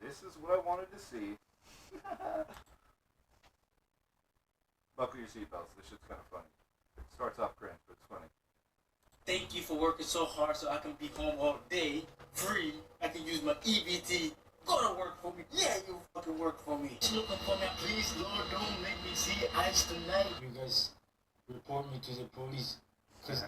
This is what I wanted to see. Buckle your seatbelts. This shit's kind of funny. It starts off cringe, but it's funny. Thank you for working so hard so I can be home all day, free. I can use my EBT. Go to work for me. Yeah, you fucking work for me. Just looking for me, please, Lord, don't make me see eyes tonight. You guys report me to the police, because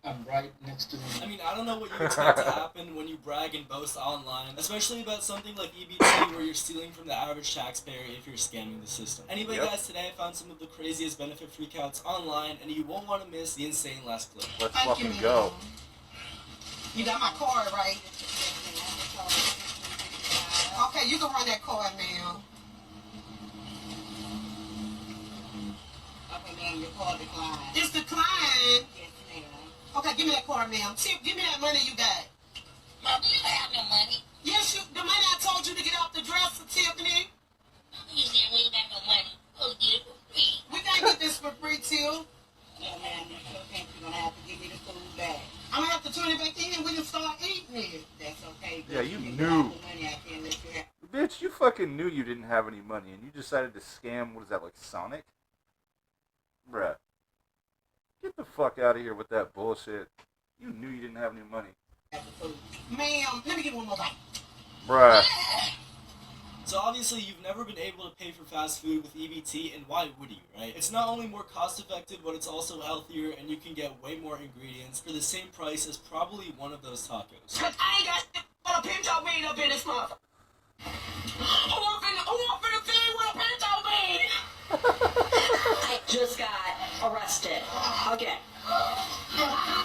I'm right next to them. I mean, I don't know what you expect to happen when you brag and boast online, especially about something like EBT where you're stealing from the average taxpayer if you're scamming the system. Anyway, guys, today I found some of the craziest benefit freakouts online, and you won't want to miss the insane last clip. Let's fucking go. You got my card, right? Okay, you can run that card, ma'am. Okay, ma'am, your card declined. It's declined? Yes, ma'am. Okay, give me that card, ma'am. Give me that money you got. Mom, do you have no money? Yes, the money I told you to get off the dresser, Tiffany. You said we ain't got no money. Oh, get it for free. We can't get this for free, Till. No, ma'am, you still think you're gonna have to give me the food back. I'm gonna have to turn it back in and we can start eating it. That's okay. Yeah, you knew. The money I can't let you have. Bitch, you fucking knew you didn't have any money, and you decided to scam, what is that, like Sonic? Bruh. Get the fuck out of here with that bullshit. You knew you didn't have any money. Ma'am, let me get one more bite. Bruh. So obviously you've never been able to pay for fast food with EBT, and why would you, right? It's not only more cost effective, but it's also healthier, and you can get way more ingredients for the same price as probably one of those tacos. Cause I ain't got shit but a pinto bean up in this motherfucker. Who want finna feed with a pinto bean? I just got arrested again.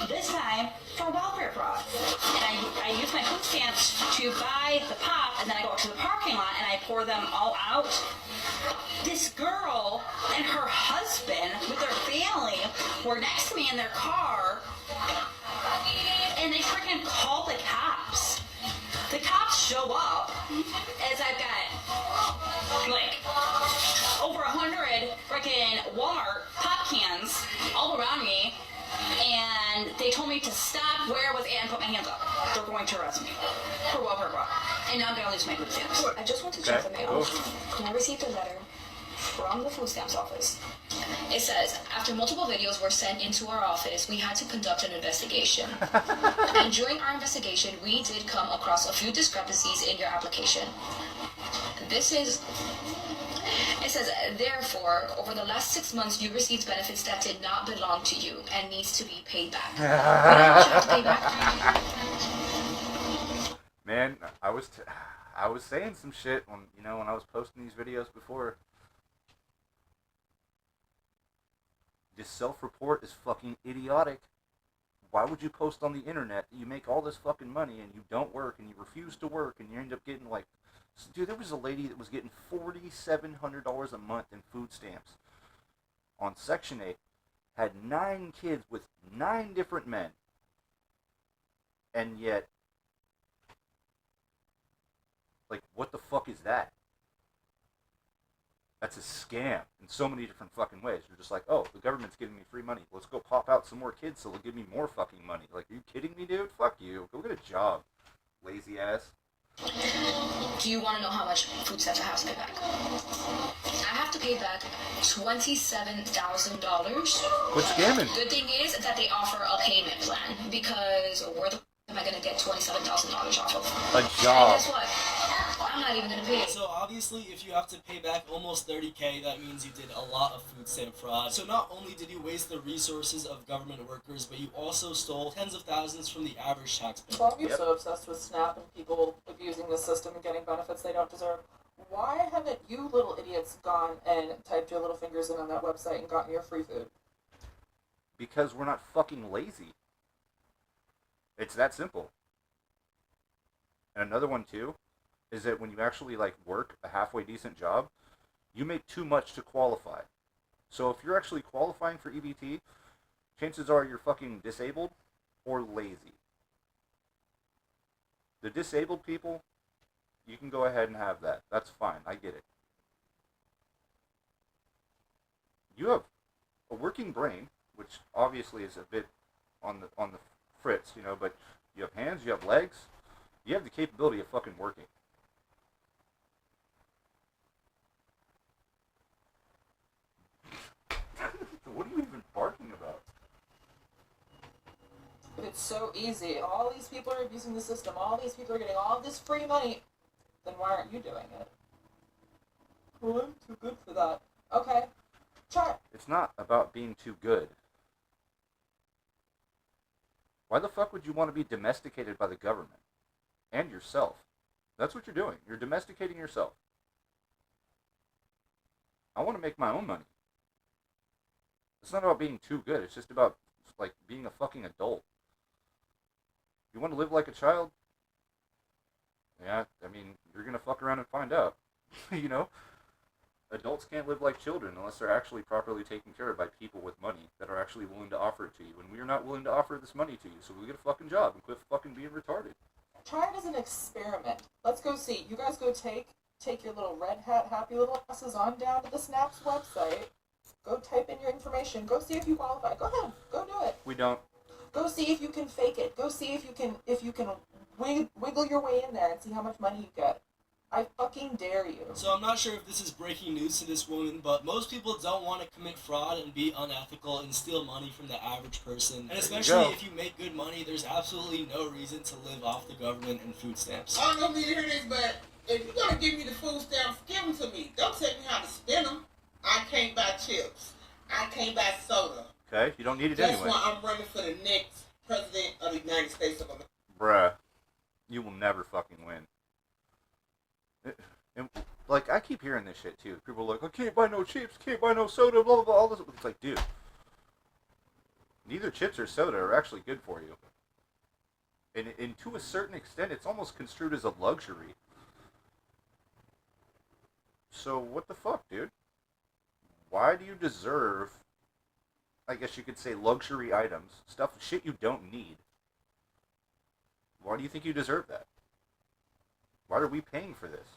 This time for welfare fraud. And I use my food stamps to buy the pop, and then I go out to the parking lot and I pour them all out. This girl and her husband with their family were next to me in their car, and they freaking called the cops. The cops show up as I've got like over 100 freaking Walmart pop cans all around me, and they told me to stop where I was at and put my hands up. They're going to arrest me for welfare fraud, and now I'm gonna lose my food stamps. I just went to check the mail, and I received a letter from the food stamps office. It says, after multiple videos were sent into our office, we had to conduct an investigation. And during our investigation, we did come across a few discrepancies in your application. It says, therefore, over the last 6 months, you received benefits that did not belong to you and needs to be paid back. What do you have to pay back? Man, I was saying some shit when I was posting these videos before. This self-report is fucking idiotic. Why would you post on the internet that you make all this fucking money and you don't work and you refuse to work and you end up getting like... Dude, there was a lady that was getting $4,700 a month in food stamps on Section 8, had 9 kids with 9 different men, and yet, like, what the fuck is that? That's a scam in so many different fucking ways. You're just like, oh, the government's giving me free money. Let's go pop out some more kids so they'll give me more fucking money. Like, are you kidding me, dude? Fuck you. Go get a job, lazy ass. Do you want to know how much food stamps I have to pay back? I have to pay back $27,000. Quit scamming. Good thing is that they offer a payment plan, because where the am I going to get $27,000 off of? A job. And guess what? I'm not even going to pay it. So obviously, if you have to pay back almost $30,000, that means you did a lot of food stamp fraud. So not only did you waste the resources of government workers, but you also stole tens of thousands from the average taxpayer. Why are you so obsessed with SNAP and people abusing the system and getting benefits they don't deserve? Why haven't you little idiots gone and typed your little fingers in on that website and gotten your free food? Because we're not fucking lazy. It's that simple. And another one, too, is that when you actually, like, work a halfway decent job, you make too much to qualify. So if you're actually qualifying for EBT, chances are you're fucking disabled or lazy. The disabled people, you can go ahead and have that. That's fine. I get it. You have a working brain, which obviously is a bit on the fritz, but you have hands, you have legs, you have the capability of fucking working. it's so easy. All these people are abusing the system. All these people are getting all this free money. Then why aren't you doing it? Well, I'm too good for that. Okay, try it. It's not about being too good. Why the fuck would you want to be domesticated by the government? And yourself. That's what you're doing. You're domesticating yourself. I want to make my own money. It's not about being too good. It's just about, like, being a fucking adult. You want to live like a child? Yeah, I mean, you're going to fuck around and find out. You know? Adults can't live like children unless they're actually properly taken care of by people with money that are actually willing to offer it to you. And we are not willing to offer this money to you, so we get a fucking job and quit fucking being retarded. Try it as an experiment. Let's go see. You guys go take your little red hat happy little asses on down to the Snaps website. Go type in your information. Go see if you qualify. Go ahead. Go do it. We don't. Go see if you can fake it. Go see if you can wiggle your way in there and see how much money you get. I fucking dare you. So I'm not sure if this is breaking news to this woman, but most people don't want to commit fraud and be unethical and steal money from the average person. And especially if you make good money, there's absolutely no reason to live off the government and food stamps. I don't know if you hear this, but if you're gonna give me the food stamps, give them to me. Don't tell me how to spend them. I can't buy chips. I can't buy soda. Okay, you don't need it That's anyway. why I'm running for the next president of the United States of America. Bruh, you will never fucking win. And, like, I keep hearing this shit too. People are like, I can't buy no chips, can't buy no soda, blah, blah, blah, all this. It's like, dude, neither chips or soda are actually good for you. And to a certain extent, it's almost construed as a luxury. So, what the fuck, dude? Why do you deserve, I guess you could say, luxury items? Shit you don't need. Why do you think you deserve that? Why are we paying for this?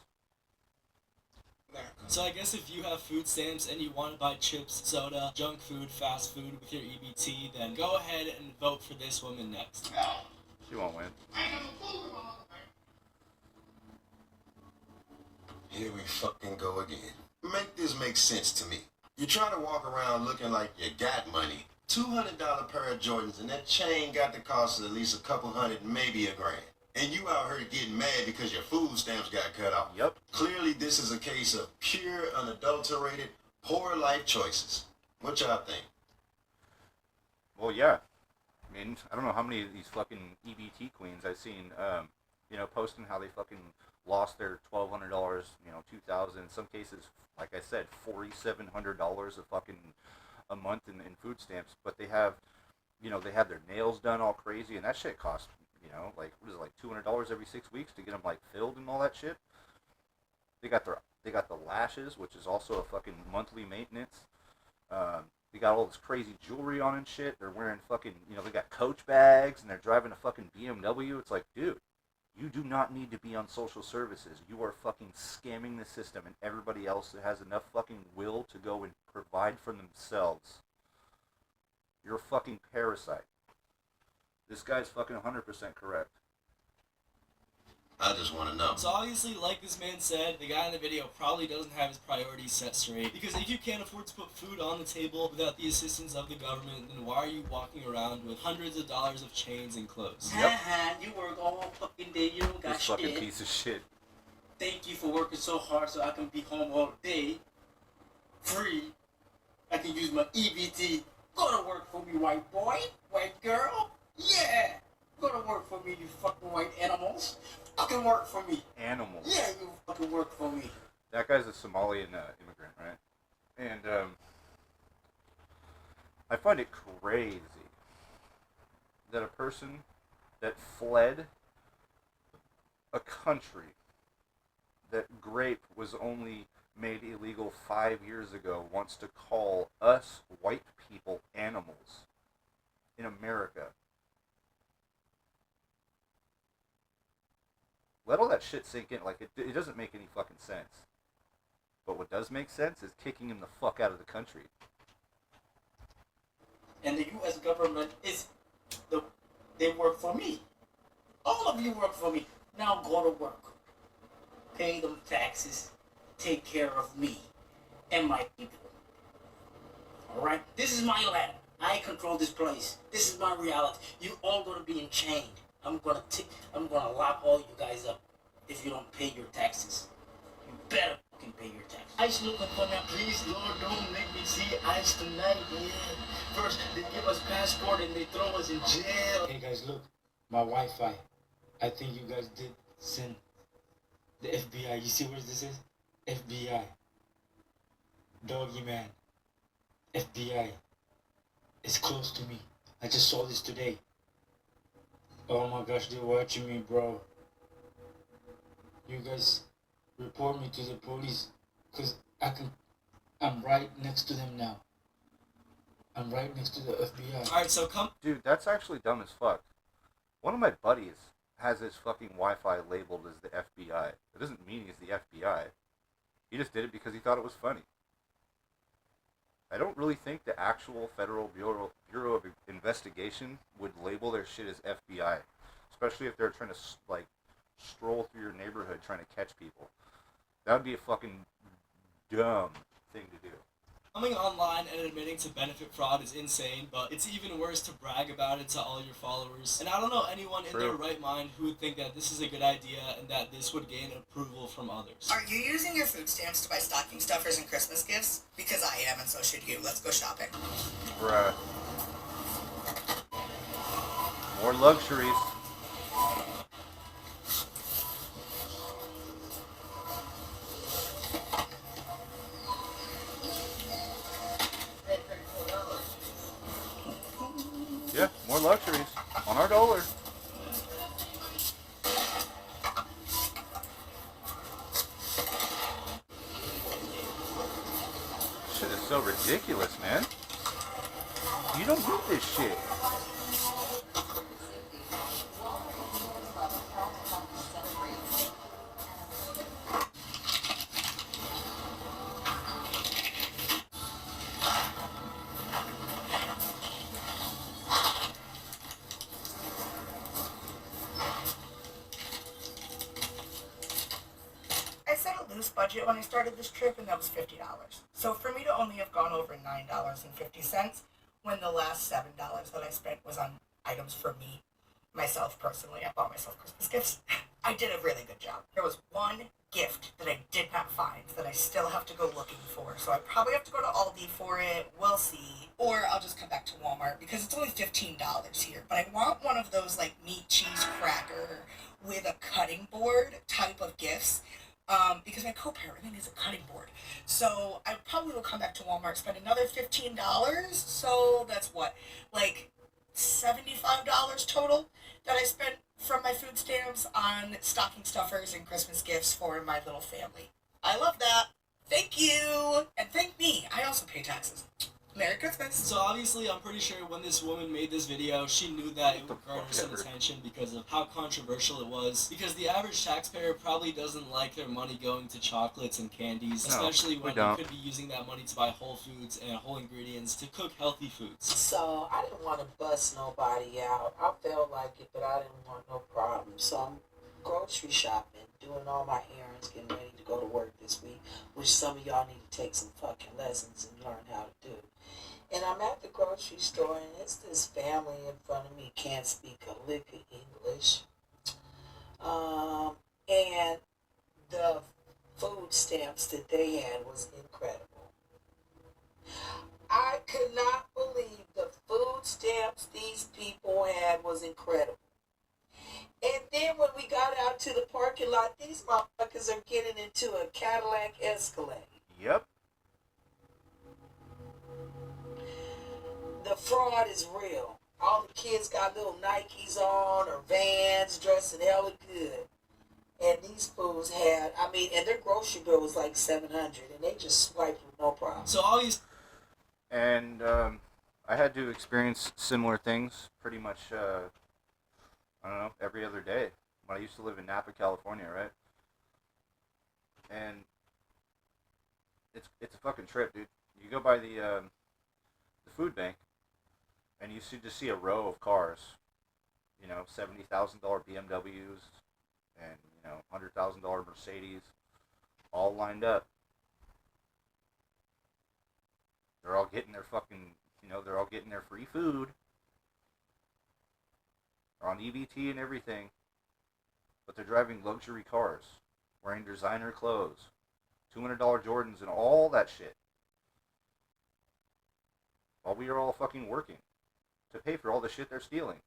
So I guess if you have food stamps and you want to buy chips, soda, junk food, fast food with your EBT, then go ahead and vote for this woman next. She won't win. Here we fucking go again. Make this make sense to me. You're trying to walk around looking like you got money. $200 pair of Jordans and that chain got to cost at least a couple hundred, maybe $1,000. And you out here getting mad because your food stamps got cut off. Yep. Clearly this is a case of pure, unadulterated, poor life choices. What y'all think? Well, yeah. I mean, I don't know how many of these fucking EBT queens I've seen, posting how they fucking lost their $1,200, $2,000, in some cases, like I said, $4,700 a month in food stamps. But they have, they have their nails done all crazy, and that shit costs, like, what is it, like $200 every 6 weeks to get them, like, filled and all that shit. They got the lashes, which is also a fucking monthly maintenance. They got all this crazy jewelry on and shit. They're wearing fucking, they got Coach bags, and they're driving a fucking BMW. It's like, dude, you do not need to be on social services. You are fucking scamming the system, and everybody else that has enough fucking will to go and provide for themselves. You're a fucking parasite. This guy's fucking 100% correct. I just want to know. So obviously, like this man said, the guy in the video probably doesn't have his priorities set straight. Because if you can't afford to put food on the table without the assistance of the government, then why are you walking around with hundreds of dollars of chains and clothes? Yep. You work all fucking day, you don't got This fucking shit. piece of shit. Thank you for working so hard so I can be home all day, free. I can use my EBT. Go to work for me, white boy, white girl. Yeah. Go to work for me, you fucking white animals. Fucking work for me. Animals. Yeah, you fucking work for me. That guy's a Somalian immigrant, right? And I find it crazy that a person that fled a country that grape was only made illegal 5 years ago wants to call us white people animals in America. Let all that shit sink in. Like, it doesn't make any fucking sense. But what does make sense is kicking him the fuck out of the country. And the U.S. government they work for me. All of you work for me. Now go to work. Pay them taxes. Take care of me and my people. Alright? This is my land. I control this place. This is my reality. You all gonna be enchained. I'm gonna lock all you guys up if you don't pay your taxes. You better fucking pay your taxes. ICE looking for me. Please, Lord, don't make me see ICE tonight, man. First, they give us passport and they throw us in jail. Hey guys, look, my Wi-Fi. I think you guys did send the FBI. You see what this is? FBI. Doggy man. FBI. It's close to me. I just saw this today. Oh my gosh, they're watching me, bro. You guys report me to the police, cause I'm right next to them now. I'm right next to the FBI. Alright, so come. Dude, that's actually dumb as fuck. One of my buddies has his fucking Wi-Fi labeled as the FBI. It doesn't mean he's the FBI. He just did it because he thought it was funny. I don't really think the actual Federal Bureau of Investigation would label their shit as FBI, especially if they're trying to like stroll through your neighborhood trying to catch people. That would be a fucking dumb thing to do. Coming online and admitting to benefit fraud is insane, but it's even worse to brag about it to all your followers. And I don't know anyone in their right mind who would think that this is a good idea and that this would gain approval from others. Are you using your food stamps to buy stocking stuffers and Christmas gifts? Because I am, and so should you. Let's go shopping. Bruh. More luxuries. Yeah, more luxuries on our dollar. Shit is so ridiculous, man. You don't need this shit. I set a loose budget when I started this trip, and that was $50. So for me to only have gone over $9.50 when the last $7 that I spent was on items for me, myself personally, I bought myself Christmas gifts, I did a really good job. There was one gift that I did not find that I still have to go looking for, so I probably have to go to Aldi for it, we'll see, or I'll just come back to Walmart because it's only $15 here, but I want one of those like meat cheese cracker with a cutting board type of gifts. Because my co-parenting is a cutting board. So I probably will come back to Walmart, spend another $15. So that's what, like $75 total that I spent from my food stamps on stocking stuffers and Christmas gifts for my little family. I love that. Thank you. And thank me. I also pay taxes. Merry Christmas. So obviously, I'm pretty sure when this woman made this video, she knew that it would garner some attention because of how controversial it was. Because the average taxpayer probably doesn't like their money going to chocolates and candies, especially when you could be using that money to buy whole foods and whole ingredients to cook healthy foods. So I didn't want to bust nobody out. I felt like it, but I didn't want no problem. So I'm grocery shopping, doing all my errands, getting ready to go to work this week, which some of y'all need to take some fucking lessons and learn how to do. And I'm at the grocery store, and it's this family in front of me, can't speak a lick of English. And the food stamps that they had was incredible. I could not believe the food stamps these people had was incredible. And then when we got out to the parking lot, these motherfuckers are getting into a Cadillac Escalade. Yep. The fraud is real. All the kids got little Nikes on or Vans, dressing hella good. And these fools had, and their grocery bill was like $700, and they just swiped with no problem. So all these... And I had to experience similar things pretty much, I don't know, every other day. When I used to live in Napa, California, right? And it's a fucking trip, dude. You go by the food bank, and you just see a row of cars, you know, $70,000 BMWs and, you know, $100,000 Mercedes, all lined up. They're all getting their fucking You know, they're all getting their free food. They're on EBT and everything. But they're driving luxury cars, wearing designer clothes, $200 Jordans and all that shit. While we are all fucking working to pay for all the shit they're stealing.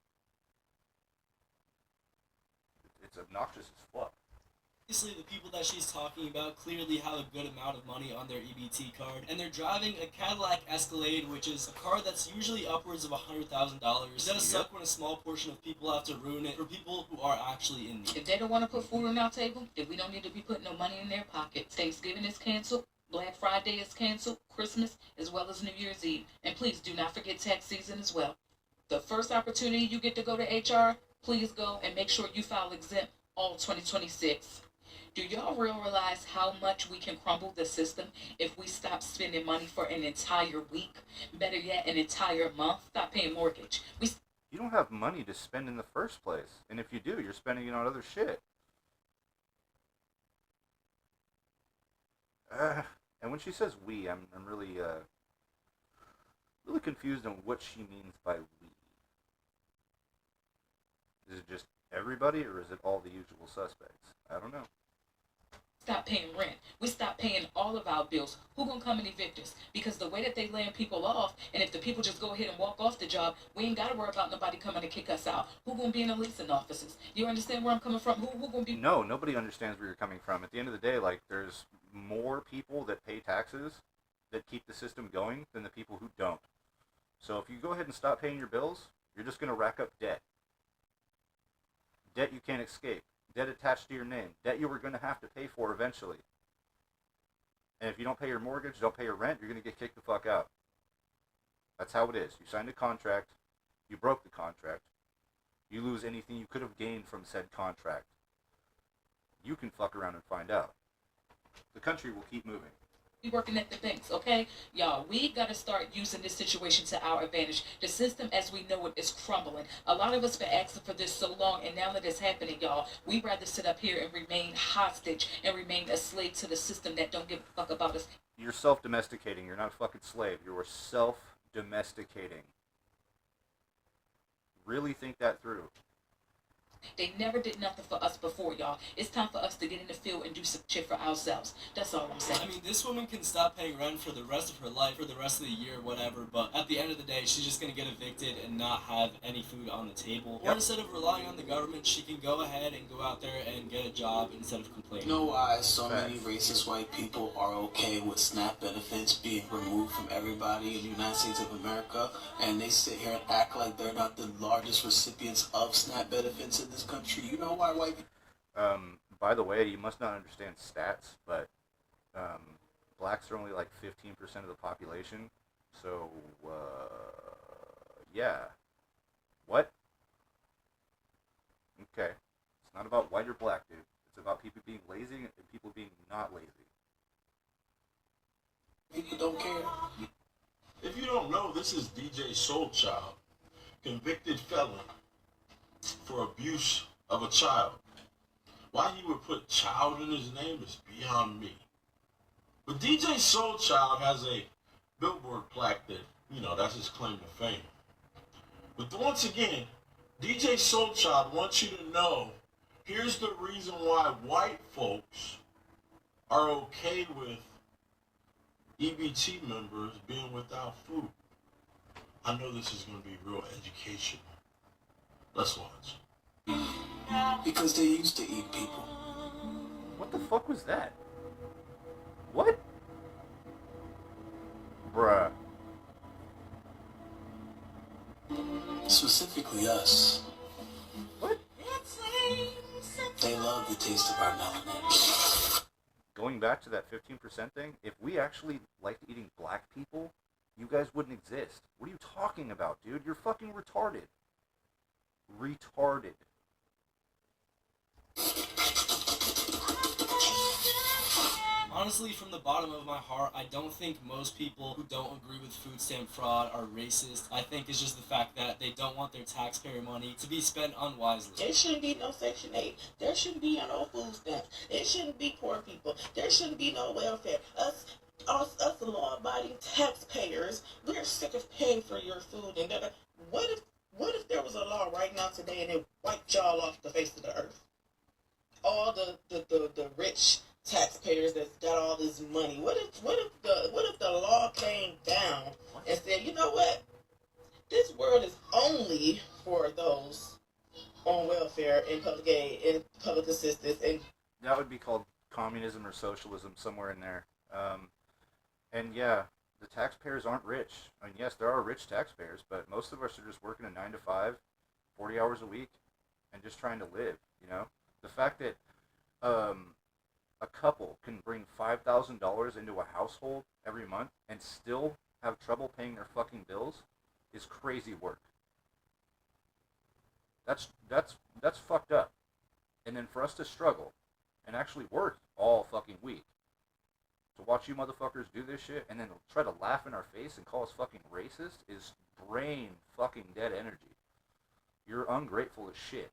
It's obnoxious as fuck. Obviously, the people that she's talking about clearly have a good amount of money on their EBT card, and they're driving a Cadillac Escalade, which is a car that's usually upwards of $100,000. It does suck when a small portion of people have to ruin it for people who are actually in need. If they don't want to put food on our table, if we don't need to be putting no money in their pocket, Thanksgiving is canceled, Black Friday is canceled, Christmas, as well as New Year's Eve. And please do not forget tax season as well. The first opportunity you get to go to HR, please go and make sure you file exempt all 2026. Do y'all realize how much we can crumble the system if we stop spending money for an entire week? Better yet, an entire month? Stop paying mortgage. You don't have money to spend in the first place. And if you do, you're spending it on other shit. And when she says we, I'm really confused on what she means by we. Is it just everybody, or is it all the usual suspects? I don't know. Stop paying rent. We stop paying all of our bills. Who gonna come and evict us? Because the way that they laying people off, and if the people just go ahead and walk off the job, we ain't gotta worry about nobody coming to kick us out. Who gonna be in the leasing offices? You understand where I'm coming from? Who gonna be? No, nobody understands where you're coming from. At the end of the day, like, there's more people that pay taxes that keep the system going than the people who don't. So if you go ahead and stop paying your bills, you're just gonna rack up debt. Debt you can't escape. Debt attached to your name. Debt you were going to have to pay for eventually. And if you don't pay your mortgage, don't pay your rent, you're going to get kicked the fuck out. That's how it is. You signed a contract. You broke the contract. You lose anything you could have gained from said contract. You can fuck around and find out. The country will keep moving. Be working at the banks, okay? Y'all, we gotta start using this situation to our advantage. The system as we know it is crumbling. A lot of us been asking for this so long, and now that it's happening, y'all, we'd rather sit up here and remain hostage and remain a slave to the system that don't give a fuck about us. You're self-domesticating. You're not a fucking slave. You're self-domesticating. Really think that through. They never did nothing for us before, y'all. It's time for us to get in the field and do some shit for ourselves. That's all I'm saying. I mean, this woman can stop paying rent for the rest of her life, for the rest of the year, whatever, but at the end of the day, she's just gonna get evicted and not have any food on the table. Or instead of relying on the government, she can go ahead and go out there and get a job instead of complaining. You know why so many racist white people are okay with SNAP benefits being removed from everybody in the United States of America, and they sit here and act like they're not the largest recipients of SNAP benefits in this country? You know why white people... By the way, you must not understand stats, but blacks are only like 15% of the population. So, yeah. What? Okay. It's not about white or black, dude. It's about people being lazy and people being not lazy. People don't care. If you don't know, this is DJ Soulchild, convicted felon for abuse of a child. Why he would put child in his name is beyond me. But DJ Soulchild has a billboard plaque that, that's his claim to fame. But once again, DJ Soulchild wants you to know, here's the reason why white folks are okay with EBT members being without food. I know this is going to be real educational. Let's watch. Because they used to eat people. What the fuck was that? What? Bruh. Specifically us. What? They love the taste of our melanin. Going back to that 15% thing, if we actually liked eating black people, you guys wouldn't exist. What are you talking about, dude? You're fucking retarded. Retarded. Honestly, from the bottom of my heart, I don't think most people who don't agree with food stamp fraud are racist. I think it's just the fact that they don't want their taxpayer money to be spent unwisely. There shouldn't be no Section 8. There shouldn't be no food stamps. There shouldn't be poor people. There shouldn't be no welfare. Us us law-abiding taxpayers, we're sick of paying for your food. And what if there was a law right now today and it wiped y'all off the face of the earth? All the rich taxpayers that's got all this money. What if the law came down and said, you know what? This world is only for those on welfare and public aid and public assistance, and that would be called communism or socialism, somewhere in there. And yeah, the taxpayers aren't rich. I mean, yes, there are rich taxpayers, but most of us are just working a 9 to 5, 40 hours a week, and just trying to live, you know? The fact that a couple can bring $5,000 into a household every month and still have trouble paying their fucking bills is crazy work. That's fucked up. And then for us to struggle and actually work all fucking week to watch you motherfuckers do this shit and then try to laugh in our face and call us fucking racist is brain fucking dead energy. You're ungrateful as shit.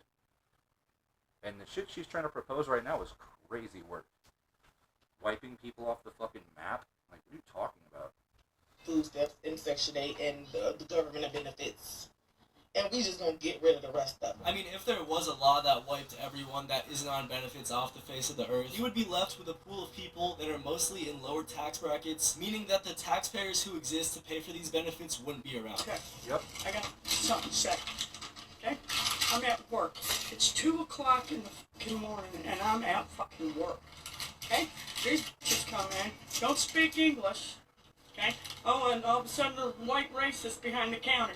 And the shit she's trying to propose right now is crazy work. Wiping people off the fucking map? Like, what are you talking about? food stamps and Section 8 and the government benefits. And we just gonna get rid of the rest of them. I mean, if there was a law that wiped everyone that isn't on benefits off the face of the earth, you would be left with a pool of people that are mostly in lower tax brackets, meaning that the taxpayers who exist to pay for these benefits wouldn't be around. Okay. Yep. I got something to say. Okay? I'm at work. It's 2 o'clock in the fucking morning, and I'm at fucking work. Okay? These bitches come in, don't speak English. Okay? Oh, and all of a sudden there's white racist behind the counter.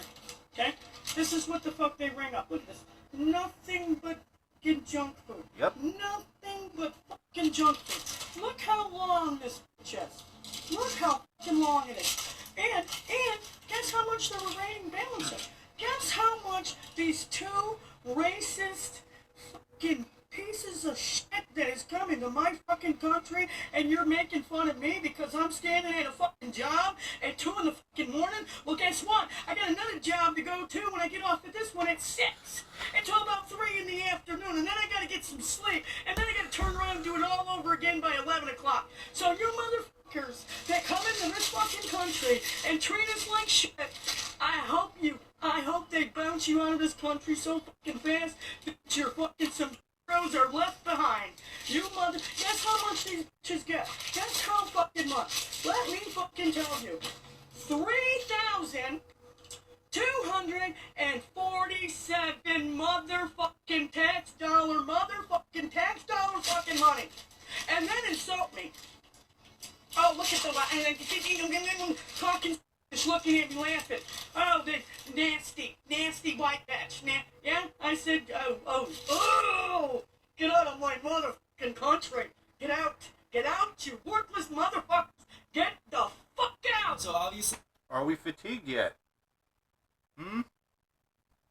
Okay? This is what the fuck they ring up. Look at this. Nothing but fucking junk food. Yep. Nothing but fucking junk food. Look how long this bitch is. Look how fucking long it is. And guess how much they were rating balancing? Guess how much these two racist fucking pieces of shit that is coming to my fucking country, and you're making fun of me because I'm standing at a fucking job at 2 in the fucking morning? Well, guess what? I got another job to go to when I get off at this one at 6 until about 3 in the afternoon, and then I gotta get some sleep, and then I gotta turn around and do it all over again by 11 o'clock. So you motherfuckers that come into this fucking country and treat us like shit, I hope they bounce you out of this country so fucking fast that you're fucking some heroes are left behind. You mother... Guess how much these bitches get? Guess how fucking much? Let me fucking tell you. 3,247 motherfucking tax dollar fucking money. And then insult me. Oh, look at the... talking... Just looking at me laughing. Oh, the nasty white bitch. Yeah? I said, oh, get out of my motherfucking country. Get out, you worthless motherfuckers. Get the fuck out. So obviously... Are we fatigued yet?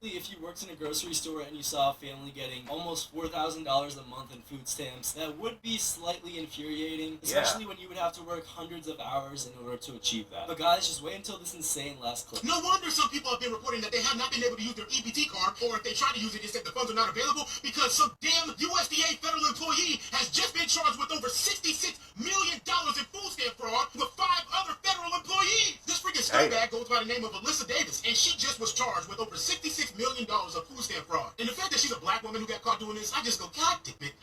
If you worked in a grocery store and you saw a family getting almost $4,000 a month in food stamps, that would be slightly infuriating, especially when you would have to work hundreds of hours in order to achieve that. But guys, just wait until this insane last clip. No wonder some people have been reporting that they have not been able to use their EBT card, or if they try to use it, they said the funds are not available because some damn USDA federal employee has just been charged with over $66 million in food stamp fraud with 5 other federal employees. This freaking scumbag goes by the name of Alyssa Davis, and she just was charged with over $66 million of food stamp fraud. And the fact that she's a black woman who got caught doing this, I just go, God damn it.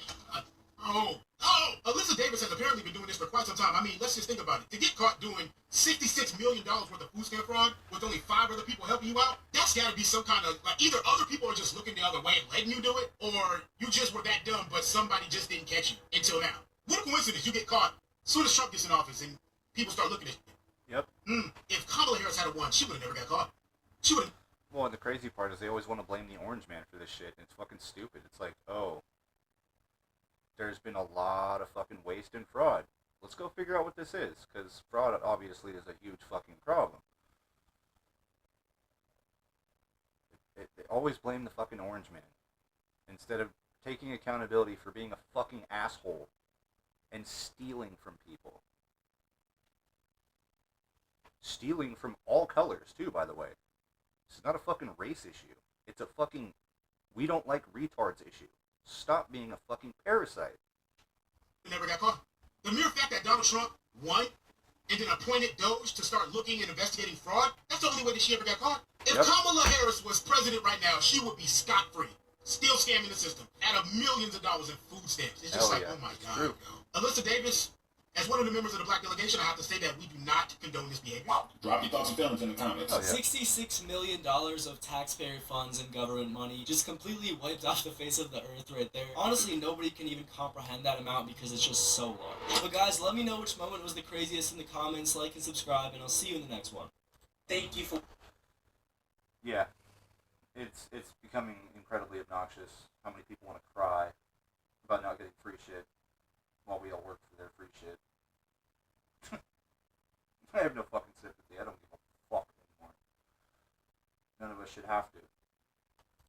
Alyssa Davis has apparently been doing this for quite some time. I mean, let's just think about it. To get caught doing $66 million worth of food stamp fraud with only 5 other people helping you out, that's got to be some kind of, like, either other people are just looking the other way and letting you do it, or you just were that dumb, but somebody just didn't catch you until now. What a coincidence you get caught as soon as Trump gets in office and people start looking at you. Yep. If Kamala Harris had won, she would have never got caught. She would have. Well, and the crazy part is they always want to blame the orange man for this shit, and it's fucking stupid. It's like, oh, there's been a lot of fucking waste and fraud. Let's go figure out what this is, because fraud obviously is a huge fucking problem. They always blame the fucking orange man, instead of taking accountability for being a fucking asshole and stealing from people. Stealing from all colors, too, by the way. It's not a fucking race issue. It's a fucking we don't like retards issue. Stop being a fucking parasite. Never got caught. The mere fact that Donald Trump won and then appointed Doge to start looking and investigating fraud, that's the only way that she ever got caught. If Yep. Kamala Harris was president right now, she would be scot-free, still scamming the system, out of millions of dollars in food stamps. It's just Hell like, yeah. oh my It's God. true. Alyssa Davis, as one of the members of the black delegation, I have to say that we do not condone this behavior. Drop your thoughts and feelings in the comments. Oh, yeah. $66 million of taxpayer funds and government money just completely wiped off the face of the earth right there. Honestly, nobody can even comprehend that amount because it's just so large. But guys, let me know which moment was the craziest in the comments, like and subscribe, and I'll see you in the next one. Thank you for... Yeah. It's becoming incredibly obnoxious how many people want to cry about not getting free shit while we all work for their free shit. I have no fucking sympathy. I don't give a fuck anymore. None of us should have to.